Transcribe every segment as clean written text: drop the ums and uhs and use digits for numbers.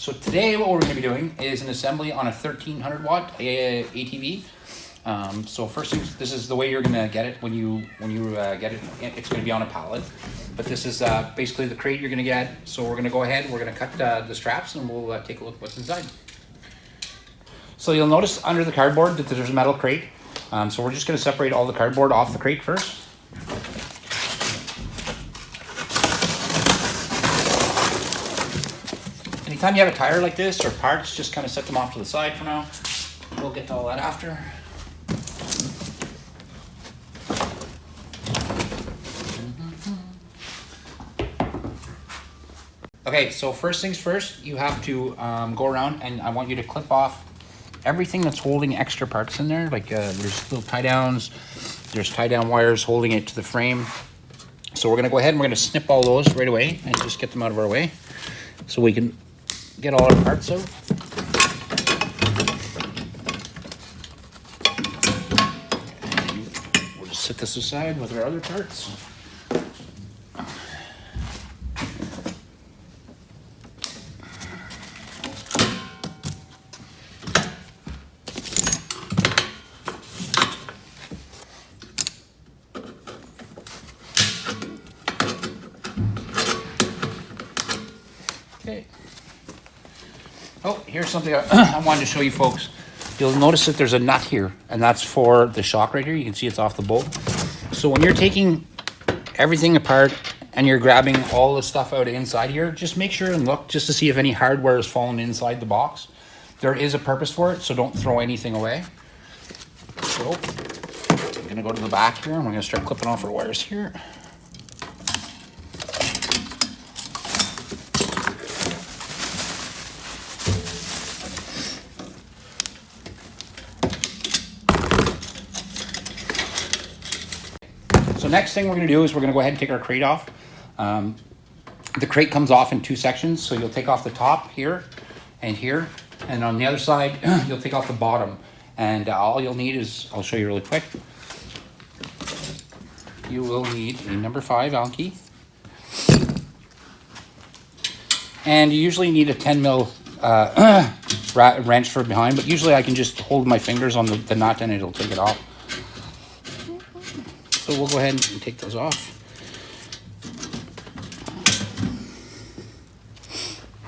So today what we're going to be doing is an assembly on a 1300 watt ATV. So first things, this is the way you're going to get it when you get it. It's going to be on a pallet, but this is basically the crate you're going to get. So we're going to go ahead, we're going to cut the straps, and we'll take a look at what's inside. So you'll notice under the cardboard that there's a metal crate. So we're just going to separate all the cardboard off the crate first. Anytime you have a tire like this or parts, just kind of set them off to the side for now. We'll get to all that after. Okay, so first things first, you have to go around, and I want you to clip off everything that's holding extra parts in there. Like there's little tie downs, there's tie down wires holding it to the frame. So we're gonna go ahead and we're gonna snip all those right away and just get them out of our way so we can get all our parts out. And we'll just set this aside with our other parts. Okay. Oh, here's something I wanted to show you folks. You'll notice that there's a nut here, and that's for the shock right here. You can see it's off the bolt. So when you're taking everything apart and you're grabbing all the stuff out inside here, just make sure and look just to see if any hardware is falling inside the box. There is a purpose for it, so don't throw anything away. So I'm gonna go to the back here, and we're gonna start clipping off our wires here. So next thing we're going to do is we're going to go ahead and take our crate off. The crate comes off in two sections, so you'll take off the top here, and on the other side you'll take off the bottom. And all you'll need is, I'll show you really quick. You will need a number 5 Allen key, and you usually need a 10 mil wrench for behind, but usually I can just hold my fingers on the nut and it'll take it off. So we'll go ahead and take those off.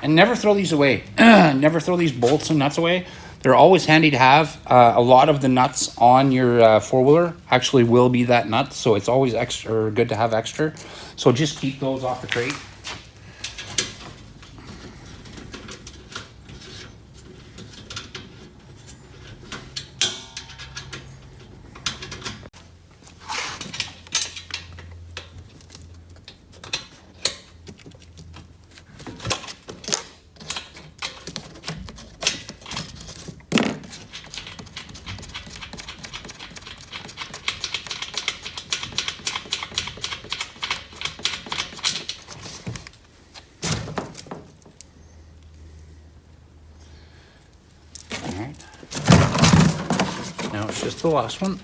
And never throw these away. Never throw these bolts and nuts away. They're always handy to have. A lot of the nuts on your four-wheeler actually will be that nut, so it's always extra, or good to have extra. So just keep those off the crate. Now it's just the last one.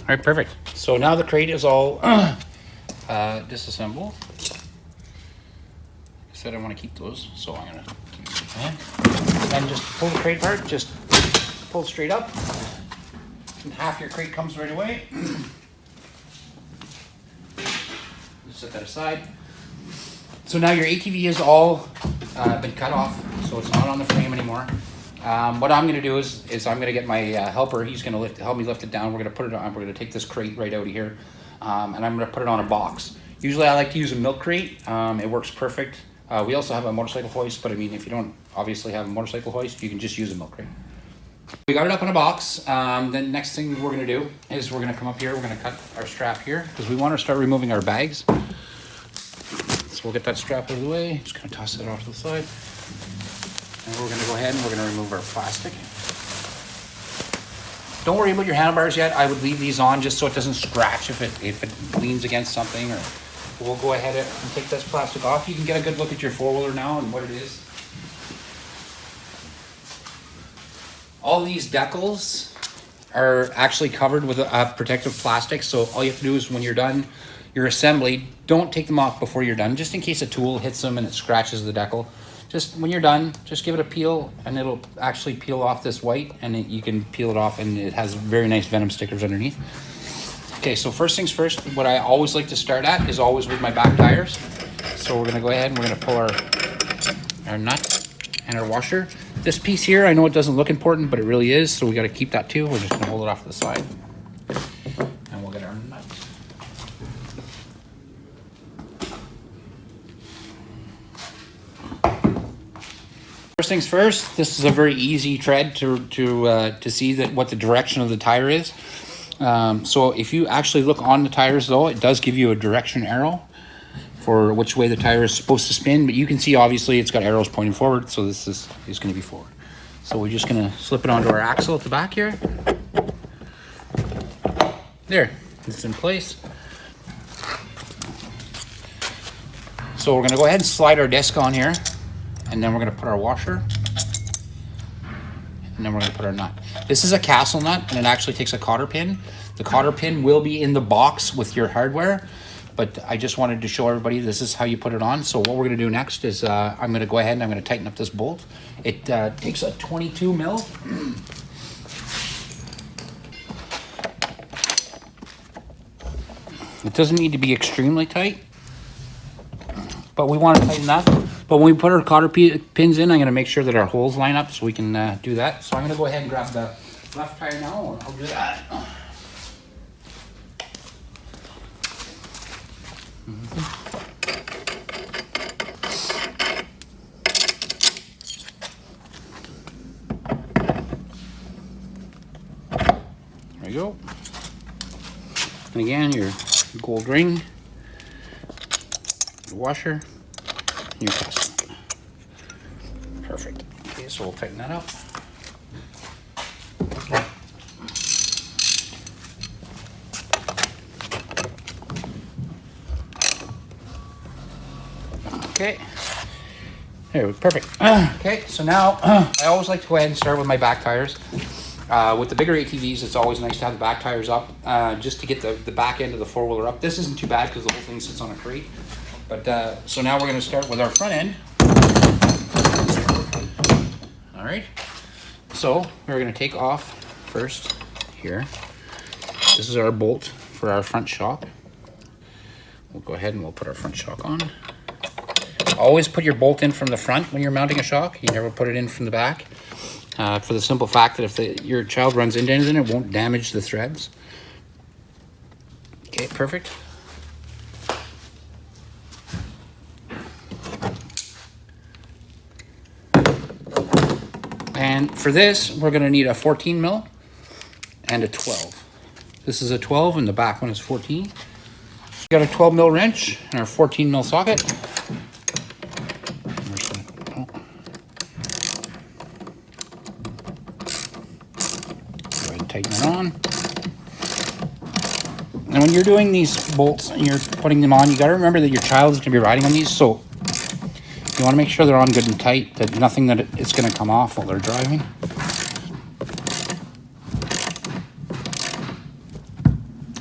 All right, perfect. So now the crate is all disassembled. I said I want to keep those, so I'm gonna keep it. And just pull the crate apart, just pull it straight up. And half your crate comes right away. Set that aside. So now your ATV is all been cut off, so it's not on the frame anymore. What I'm going to do is I'm going to get my helper. He's going to help me lift it down. We're going to put it on. We're going to take this crate right out of here, and I'm going to put it on a box. Usually I like to use a milk crate. It works perfect. We also have a motorcycle hoist, but I mean, if you don't obviously have a motorcycle hoist, you can just use a milk crate. We got it up in a box. Then next thing we're going to do is we're going to come up here. We're going to cut our strap here because we want to start removing our bags. So we'll get that strap out of the way. Just going to toss it off to the side. And we're going to go ahead and we're going to remove our plastic. Don't worry about your handlebars yet. I would leave these on just so it doesn't scratch if it leans against something. Or we'll go ahead and take this plastic off. You can get a good look at your four-wheeler now and what it is. All these decals are actually covered with a protective plastic. So all you have to do is when you're done your assembly, don't take them off before you're done, just in case a tool hits them and it scratches the decal. Just when you're done, just give it a peel and it'll actually peel off this white, and you can peel it off, and it has very nice Venom stickers underneath. Okay, so first things first, what I always like to start at is always with my back tires. So we're gonna go ahead and we're gonna pull our nut and our washer. This piece here, I know it doesn't look important, but it really is, so we gotta keep that too. We're just gonna hold it off to the side. And we'll get our nut. First things first, this is a very easy tread to see what the direction of the tire is. So if you actually look on the tires though, it does give you a direction arrow for which way the tire is supposed to spin, but you can see obviously it's got arrows pointing forward, so this is going to be forward. So we're just going to slip it onto our axle at the back here. There, it's in place. So we're going to go ahead and slide our disc on here, and then we're going to put our washer, and then we're going to put our nut. This is a castle nut, and it actually takes a cotter pin. The cotter pin will be in the box with your hardware, but I just wanted to show everybody this is how you put it on. So what we're going to do next is I'm going to go ahead and I'm going to tighten up this bolt. It takes a 22 mil. It doesn't need to be extremely tight, but we want to tighten that. But when we put our cotter pins in, I'm going to make sure that our holes line up so we can do that. So I'm going to go ahead and grab the left tire now. I'll do that. There we go. And again, your gold ring, your washer, and your castle. Perfect. Okay, so we'll tighten that up. Okay, there, perfect. Okay, so now I always like to go ahead and start with my back tires. With the bigger ATVs, it's always nice to have the back tires up, just to get the back end of the four-wheeler up. This isn't too bad because the whole thing sits on a crate. But so now we're going to start with our front end. All right, so we're going to take off first here. This is our bolt for our front shock. We'll go ahead and we'll put our front shock on. Always put your bolt in from the front when you're mounting a shock. You never put it in from the back, for the simple fact that if your child runs into anything, it won't damage the threads. Okay, perfect. And for this, we're going to need a 14 mil and a 12. This is a 12 and the back one is 14. We got a 12 mil wrench and our 14 mil socket. Tighten it on. And when you're doing these bolts and you're putting them on, you got to remember that your child is going to be riding on these, so you want to make sure they're on good and tight, that nothing that it's going to come off while they're driving.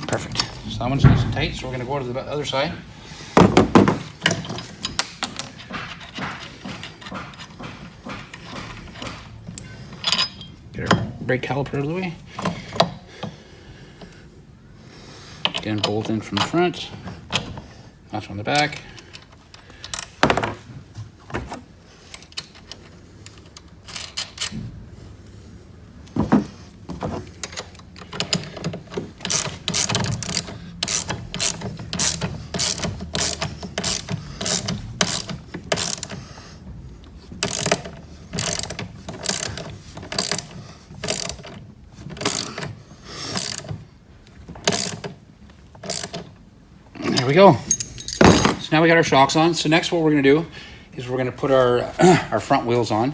Perfect. So that one's nice and tight, so we're going to go to the other side. Get our brake caliper out of the way. Again, bolt in from the front, notch on the back. There we go. So now we got our shocks on. So next what we're going to do is we're going to put our front wheels on.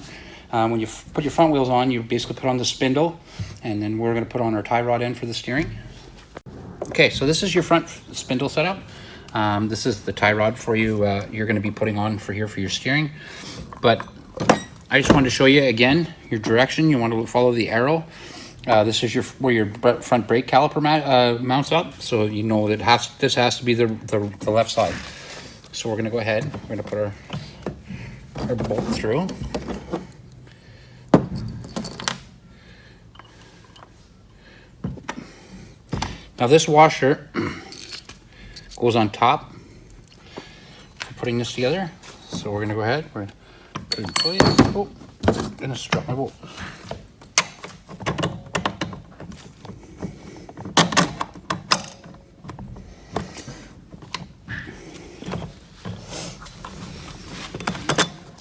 When you put your front wheels on, you basically put on the spindle, and then we're going to put on our tie rod end for the steering. Okay, so this is your front spindle setup. This is the tie rod for you. You're going to be putting on for here for your steering. But I just wanted to show you again your direction. You want to follow the arrow. This is where your front brake caliper mounts up, so you know that this has to be the left side. So we're gonna go ahead. We're gonna put our bolt through. Now this washer goes on top for putting this together. So we're gonna go ahead. We're gonna put it in place. Oh, I'm gonna strap my bolt.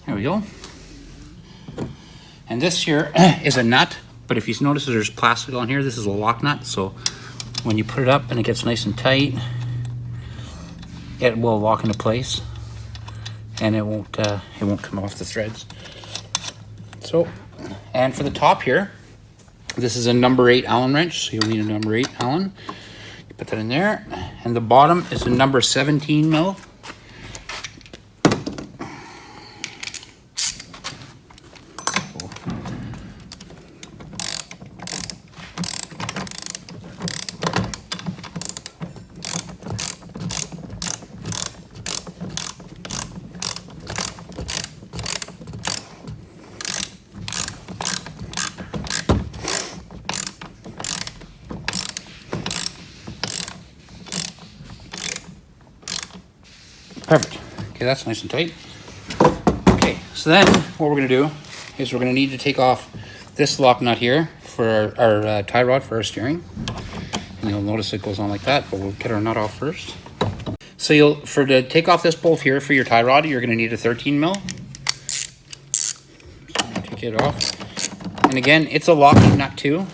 There we go. And this here is a nut, but if you notice there's plastic on here, this is a lock nut. So when you put it up and it gets nice and tight, it will lock into place, and it won't come off the threads. So, and for the top here, this is a number 8 Allen wrench, so you'll need a number 8 Allen. You put that in there, and the bottom is a number 17 mil. Perfect. Okay, that's nice and tight. Okay, so then what we're going to do is we're going to need to take off this lock nut here for our tie rod for our steering. And you'll notice it goes on like that, but we'll get our nut off first. So to take off this bolt here for your tie rod, you're going to need a 13 mil. So take it off. And again, it's a locking nut too.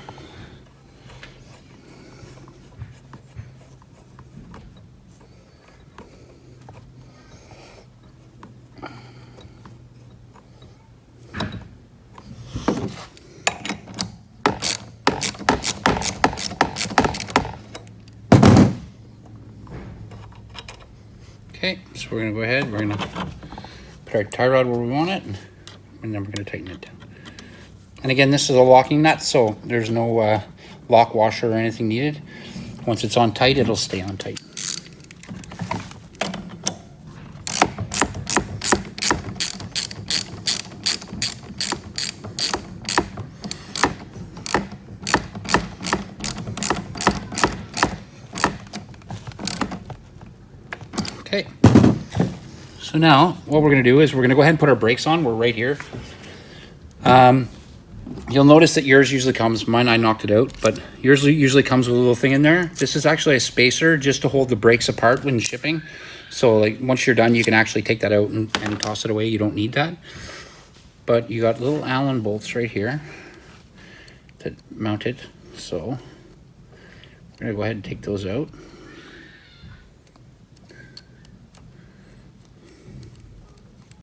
Okay, so we're going to go ahead, we're going to put our tie rod where we want it, and then we're going to tighten it down. And again, this is a locking nut, so there's no lock washer or anything needed. Once it's on tight, it'll stay on tight. Okay, so now what we're going to do is we're going to go ahead and put our brakes on. We're right here. You'll notice that yours usually comes, mine I knocked it out, but yours usually comes with a little thing in there. This is actually a spacer just to hold the brakes apart when shipping. So like once you're done, you can actually take that out and toss it away. You don't need that. But you got little Allen bolts right here that mount it. So we're going to go ahead and take those out.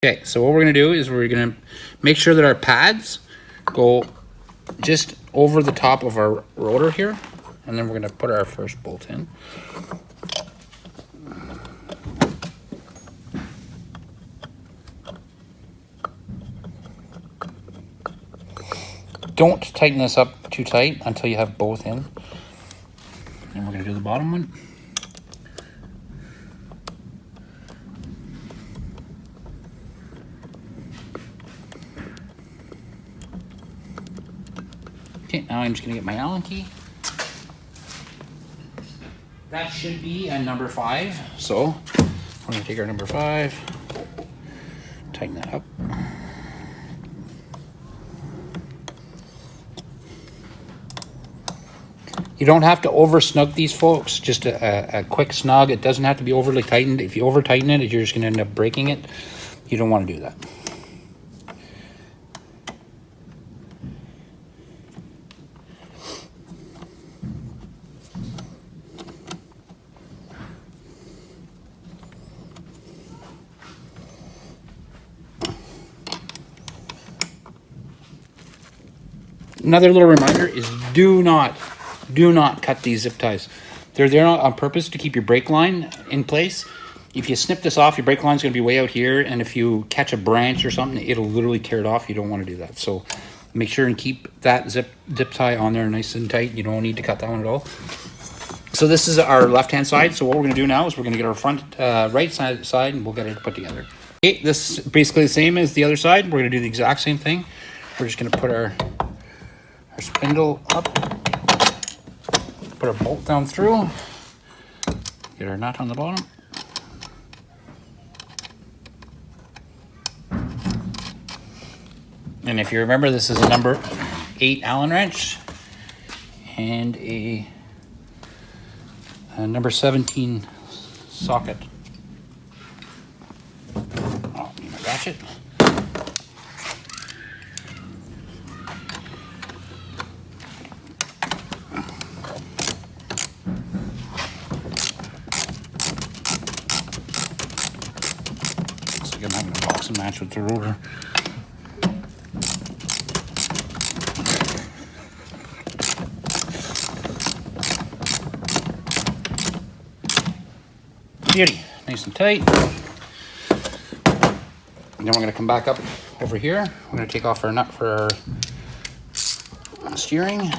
Okay, so what we're going to do is we're going to make sure that our pads go just over the top of our rotor here, and then we're going to put our first bolt in. Don't tighten this up too tight until you have both in. And we're going to do the bottom one. Okay, now I'm just going to get my Allen key. That should be a number 5. So we're going to take our number 5, tighten that up. You don't have to over snug these, folks. Just a quick snug. It doesn't have to be overly tightened. If you over tighten it, you're just going to end up breaking it. You don't want to do that. Another little reminder is do not cut these zip ties. They're there on purpose to keep your brake line in place. If you snip this off, your brake line's going to be way out here, and if you catch a branch or something, it'll literally tear it off. You don't want to do that. So Make sure and keep that zip tie on there nice and tight. You don't need to cut that one at all. So this is our left-hand side. So what we're going to do now is we're going to get our front right side and we'll get it put together. Okay, this is basically the same as the other side. We're going to do the exact same thing. We're just going to put our spindle up, put our bolt down through, get our nut on the bottom. And if you remember, this is a number 8 Allen wrench and a number 17 socket. Oh, need my ratchet. Looks like I'm having a boxing match with the rotor. Beauty, nice and tight. And then we're going to come back up over here. We're going to take off our nut for our steering.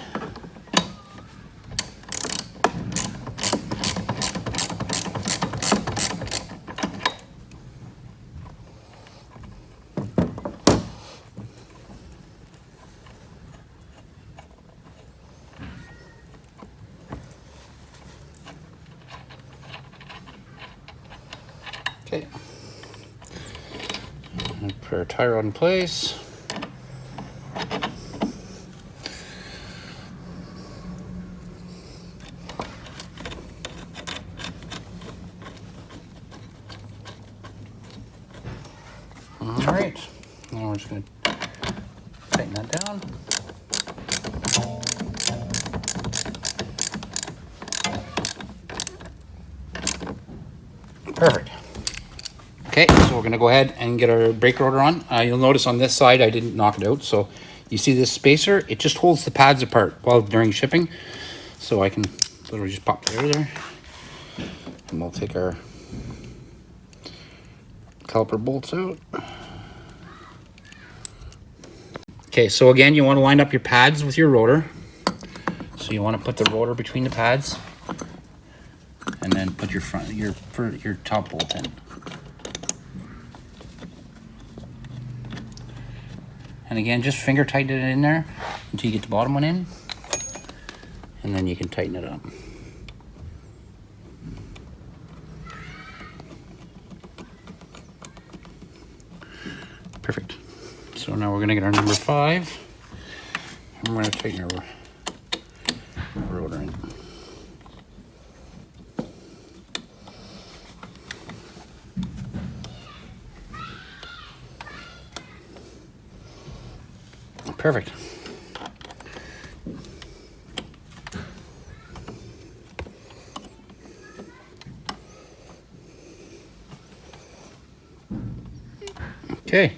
Okay. And put our tie rod in place. All right. Now we're just going to tighten that down. Perfect. Okay, so we're going to go ahead and get our brake rotor on. You'll notice on this side I didn't knock it out. So you see this spacer? It just holds the pads apart while during shipping. So I can literally just pop the air there. And we'll take our caliper bolts out. Okay, so again, you want to line up your pads with your rotor. So you want to put the rotor between the pads. And then put your top bolt in. And again, just finger tighten it in there until you get the bottom one in. And then you can tighten it up. Perfect. So now we're going to get our number 5. And we're going to tighten our rotor in. Perfect. Okay.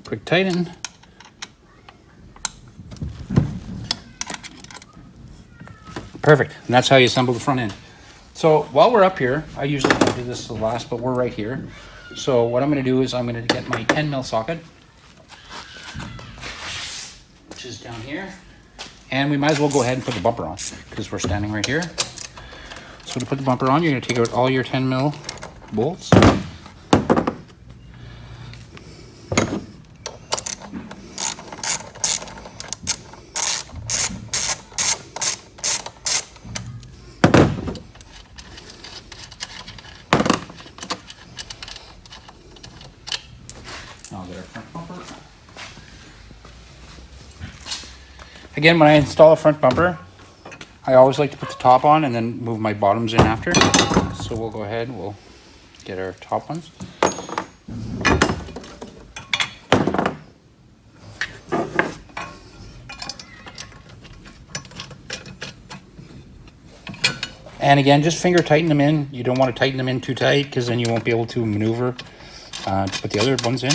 Quick tighten. Perfect. And that's how you assemble the front end. So while we're up here, I usually don't do this to the last, but we're right here. So what I'm going to do is I'm going to get my 10 mil socket, which is down here. And we might as well go ahead and put the bumper on because we're standing right here. So to put the bumper on, you're going to take out all your 10 mil bolts. I'll get our front bumper. Again, when I install a front bumper, I always like to put the top on and then move my bottoms in after. So we'll go ahead and we'll get our top ones. And again, just finger tighten them in. You don't want to tighten them in too tight because then you won't be able to maneuver to put the other ones in.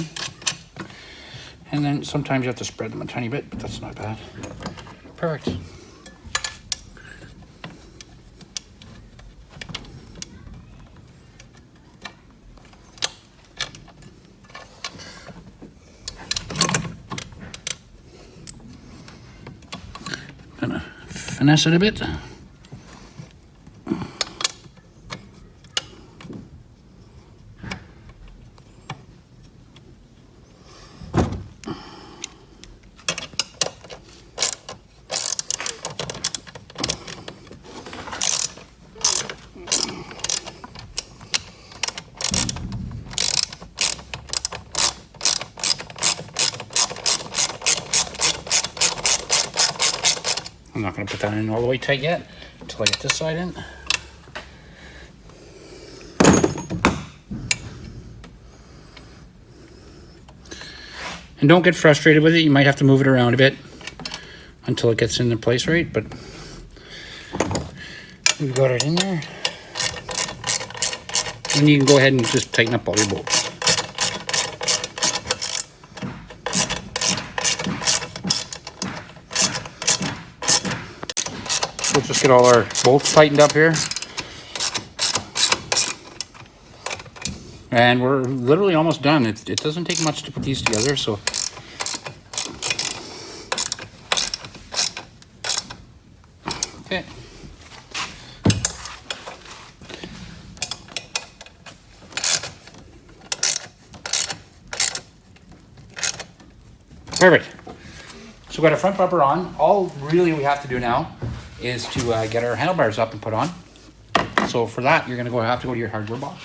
And then sometimes you have to spread them a tiny bit, but that's not bad. Perfect. finesse it a bit. I'm not going to put that in all the way tight yet until I get this side in. And don't get frustrated with it. You might have to move it around a bit until it gets into place right, but we've got it in there. And you can go ahead and just tighten up all your bolts. We'll just get all our bolts tightened up here. And we're literally almost done. It doesn't take much to put these together, so. Okay. Perfect. So we got our front bumper on. All really we have to do now is to get our handlebars up and put on. So for that, you're gonna have to go to your hardware box.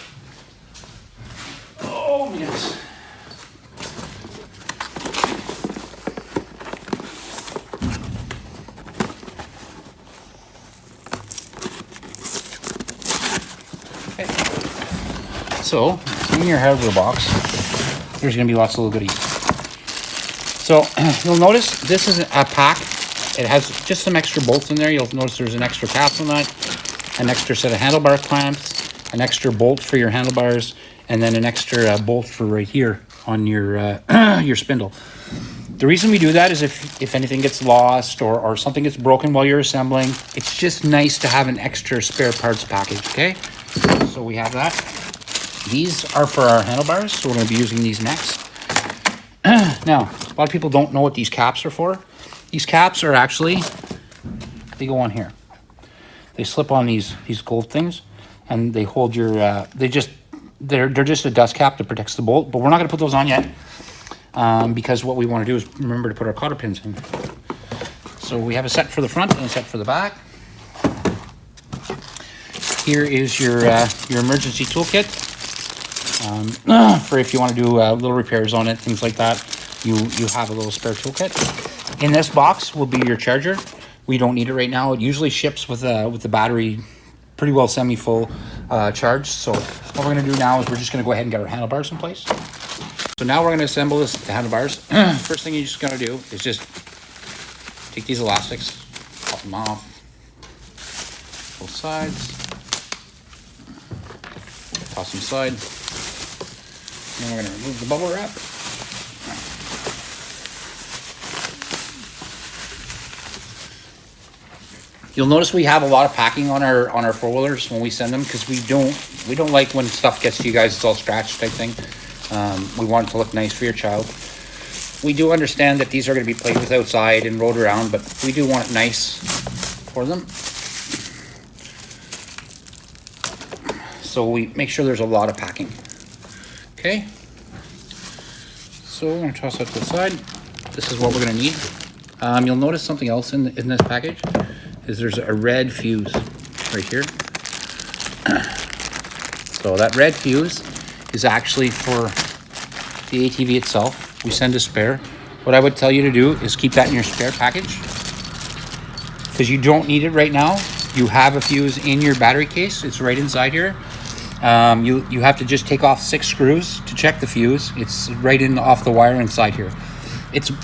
Oh yes. Okay. So in your hardware box, there's gonna be lots of little goodies. So you'll notice this is a pack. It has just some extra bolts in there. You'll notice there's an extra capsule nut, an extra set of handlebar clamps, an extra bolt for your handlebars, and then an extra bolt for right here on your spindle. The reason we do that is if anything gets lost or something gets broken while you're assembling, it's just nice to have an extra spare parts package, okay? So we have that. These are for our handlebars, so we're going to be using these next. Now, a lot of people don't know what these caps are for. These caps are actually, they go on here. They slip on these gold things, and they hold your, they're just a dust cap that protects the bolt, but we're not gonna put those on yet, because what we wanna do is remember to put our cotter pins in. So we have a set for the front and a set for the back. Here is your emergency toolkit, for if you wanna do little repairs on it, things like that. You have a little spare toolkit. In this box will be your charger. We don't need it right now. It usually ships with the battery pretty well semi-full charged. So what we're gonna do now is we're just gonna go ahead and get our handlebars in place. So now we're gonna assemble the handlebars. First thing you're just gonna do is just take these elastics, pop them off, both sides, toss them aside. Then we're gonna remove the bubble wrap. You'll notice we have a lot of packing on our four-wheelers when we send them, because we don't like when stuff gets to you guys, it's all scratched type thing. We want it to look nice for your child. We do understand that these are going to be played with outside and rode around, but we do want it nice for them. So we make sure there's a lot of packing. Okay. So we're going to toss that to the side. This is what we're going to need. You'll notice something else in this package. Is there's a red fuse right here. So that red fuse is actually for the ATV itself. We send a spare. What I would tell you to do is keep that in your spare package, because you don't need it right now. You have a fuse in your battery case. It's right inside here. You have to just take off 6 screws to check the fuse. It's right in off the wire inside here.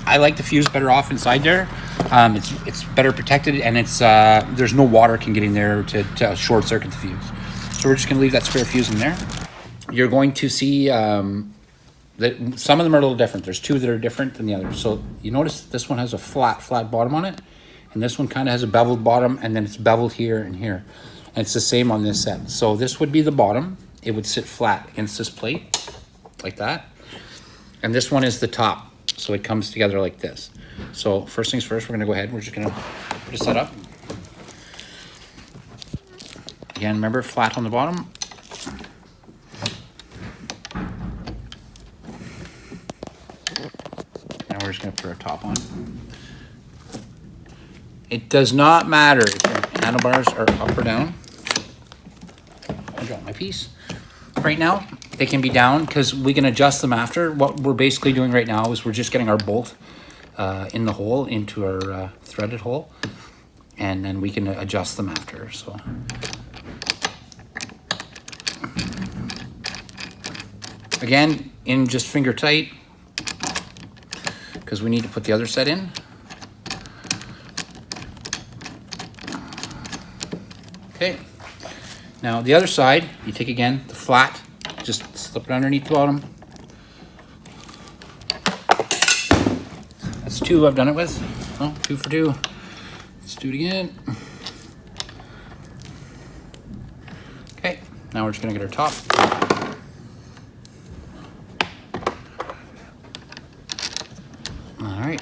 I like the fuse better off inside there. It's better protected, and it's there's no water can get in there to short circuit the fuse. So we're just gonna leave that spare fuse in there. You're going to see that some of them are a little different. There's 2 that are different than the others. So you notice this one has a flat bottom on it, and this one kind of has a beveled bottom, and then it's beveled here and here. And it's the same on this set. So this would be the bottom. It would sit flat against this plate like that. And this one is the top. so it comes together like this. So first things first, we're gonna go ahead, we're just gonna put a set up. Again, remember, flat on the bottom. Now we're just gonna put our top on. It does not matter if your handlebars are up or down. I dropped my piece. Right now, they can be down because we can adjust them after. What we're basically doing right now is we're just getting our bolt in the hole, into our threaded hole, and then we can adjust them after. So again, in just finger tight, because we need to put the other set in. Okay, now the other side, you take again the flat, just slip it underneath the bottom. That's 2 I've done it with. Oh, 2 for 2. Let's do it again. Okay, now we're just gonna get our top. All right.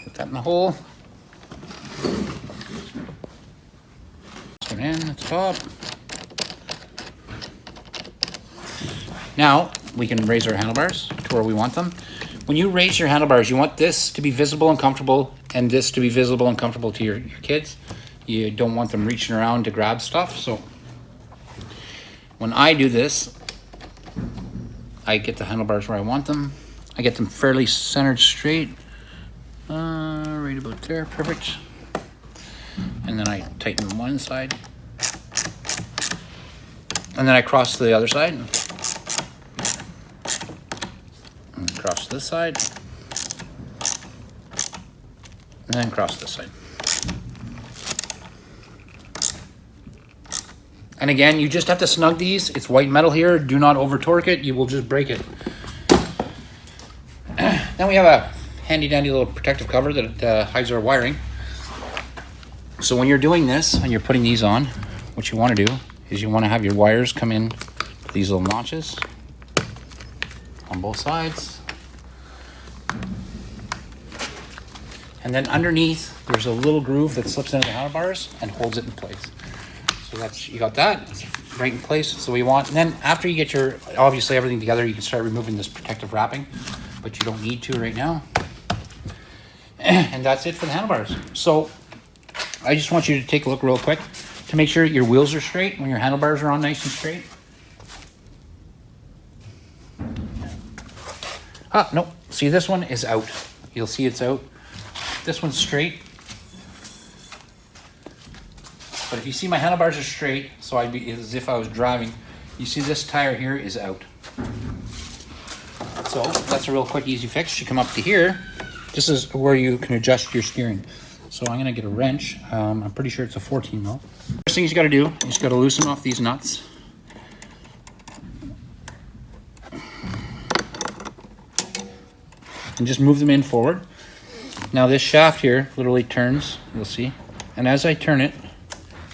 Put that in the hole. This one in at the top. Now we can raise our handlebars to where we want them. When you raise your handlebars, you want this to be visible and comfortable, and this to be visible and comfortable to your kids. You don't want them reaching around to grab stuff. So when I do this, I get the handlebars where I want them. I get them fairly centered straight. Right about there, perfect. And then I tighten one side. And then I cross to the other side. And cross to this side. And then cross this side. And again, you just have to snug these. It's white metal here. Do not over torque it. You will just break it. Then we have a handy dandy little protective cover that hides our wiring. So when you're doing this and you're putting these on, what you want to do is you want to have your wires come in to these little notches on both sides. And then underneath, there's a little groove that slips into the handlebars and holds it in place. So that's, you got that, it's right in place, it's the way you want. And then after you get your, obviously everything together, you can start removing this protective wrapping, but you don't need to right now. And that's it for the handlebars. So I just want you to take a look real quick to make sure your wheels are straight when your handlebars are on nice and straight. Ah, no, see, this one is out. You'll see it's out. This one's straight. But if you see my handlebars are straight, so I'd be as if I was driving, you see this tire here is out. So that's a real quick, easy fix. You come up to here. This is where you can adjust your steering. So I'm gonna get a wrench. I'm pretty sure it's a 14 mil. First thing you gotta do, you just gotta loosen off these nuts. And just move them in forward. Now this shaft here literally turns, you'll see. And as I turn it,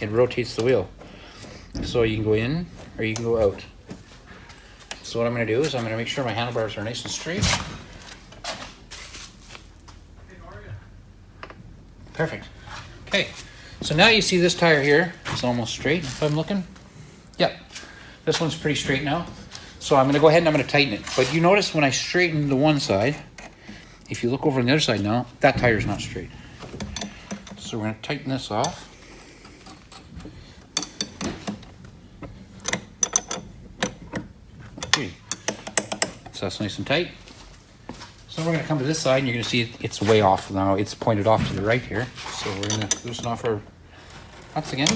it rotates the wheel. So you can go in or you can go out. So what I'm gonna do is I'm gonna make sure my handlebars are nice and straight. Perfect. Okay, so now you see this tire here, it's almost straight if I'm looking. Yep, this one's pretty straight now. So I'm gonna go ahead and I'm gonna tighten it. But you notice when I straighten the one side, if you look over on the other side now, that tire's not straight. So we're gonna tighten this off. Okay, so that's nice and tight. So we're gonna come to this side and you're gonna see it's way off now. It's pointed off to the right here. So we're gonna loosen off our nuts again.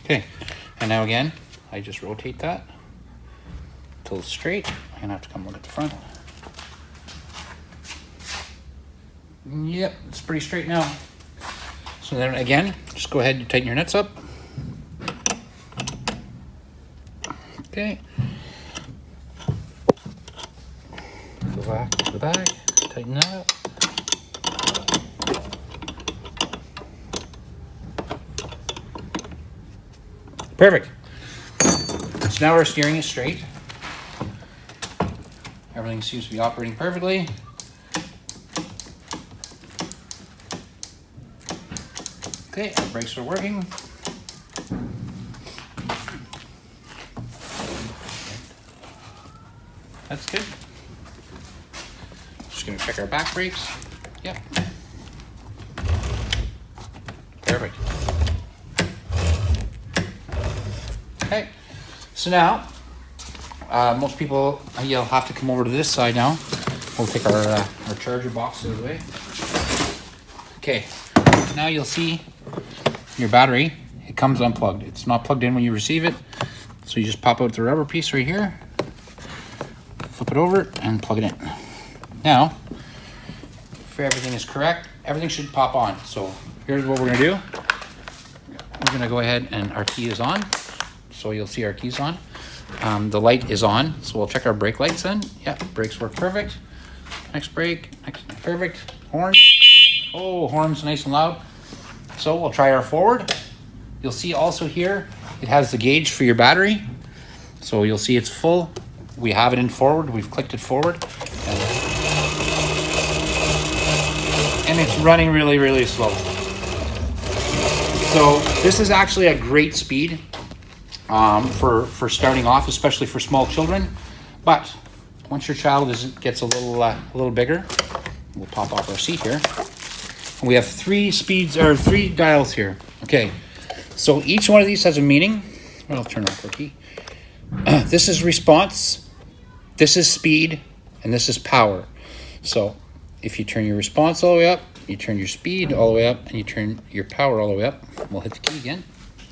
Okay, and now again, I just rotate that until it's straight. I'm gonna have to come look at the front. Yep, it's pretty straight now. So then again, just go ahead and tighten your nuts up. Okay. Go back to the back, tighten that up. Perfect. So now our steering is straight. Everything seems to be operating perfectly. Okay, our brakes are working. That's good. Just gonna check our back brakes. Yep. Perfect. Okay, so now, most people, you'll have to come over to this side now. We'll take our charger box out of the way. Okay, now you'll see your battery, it comes unplugged. It's not plugged in when you receive it. So you just pop out the rubber piece right here, flip it over and plug it in. Now, if everything is correct, everything should pop on. So here's what we're gonna do. We're gonna go ahead and our key is on. So you'll see our keys on. The light is on, so we'll check our brake lights then. Yeah, brakes work perfect. Next brake, next, perfect. Horn. Oh, horn's nice and loud. So we'll try our forward. You'll see also here, it has the gauge for your battery. So you'll see it's full. We have it in forward, we've clicked it forward. And it's running really, really slow. So this is actually a great speed for starting off, especially for small children. But once your child gets a little bigger, we'll pop off our seat here. We have three dials here. Okay, so each one of these has a meaning. I'll turn off our key. This is response, this is speed, and this is power. So if you turn your response all the way up, you turn your speed all the way up, and you turn your power all the way up, we'll hit the key again,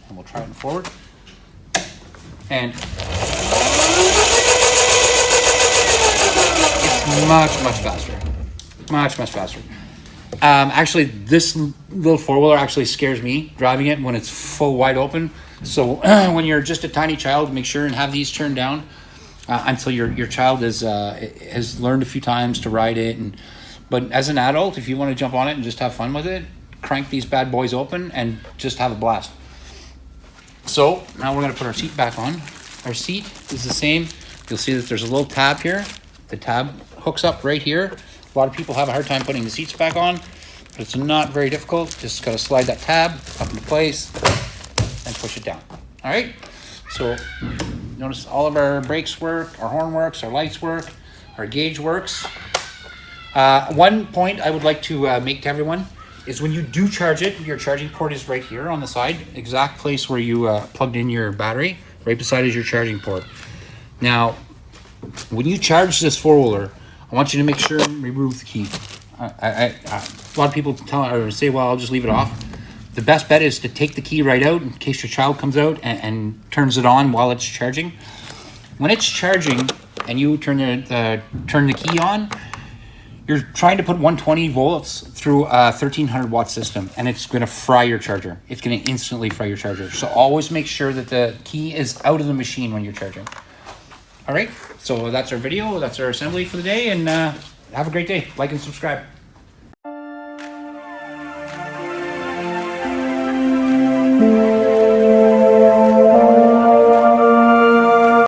and we'll try it forward. And it's much faster. Much faster. Actually, this little four-wheeler actually scares me driving it when it's full wide open. So when you're just a tiny child, make sure and have these turned down until your child has learned a few times to ride it. But as an adult, if you want to jump on it and just have fun with it, crank these bad boys open and just have a blast. So now we're going to put our seat back on. Our seat is the same. You'll see that there's a little tab here. The tab hooks up right here. A lot of people have a hard time putting the seats back on, but it's not very difficult. Just got to slide that tab up into place and push it down. All right. So notice all of our brakes work, our horn works, our lights work, our gauge works. One point I would like to make to everyone is when you do charge it, your charging port is right here on the side, exact place where you plugged in your battery. Right beside is your charging port. Now, when you charge this four-wheeler, I want you to make sure and remove the key. A lot of people say, well, I'll just leave it off. The best bet is to take the key right out in case your child comes out and turns it on while it's charging. When it's charging and you turn the key on, you're trying to put 120 volts through a 1300 watt system, and it's going to fry your charger. It's going to instantly fry your charger. So always make sure that the key is out of the machine when you're charging. All right, so that's our video. That's our assembly for the day, and have a great day. Like and subscribe.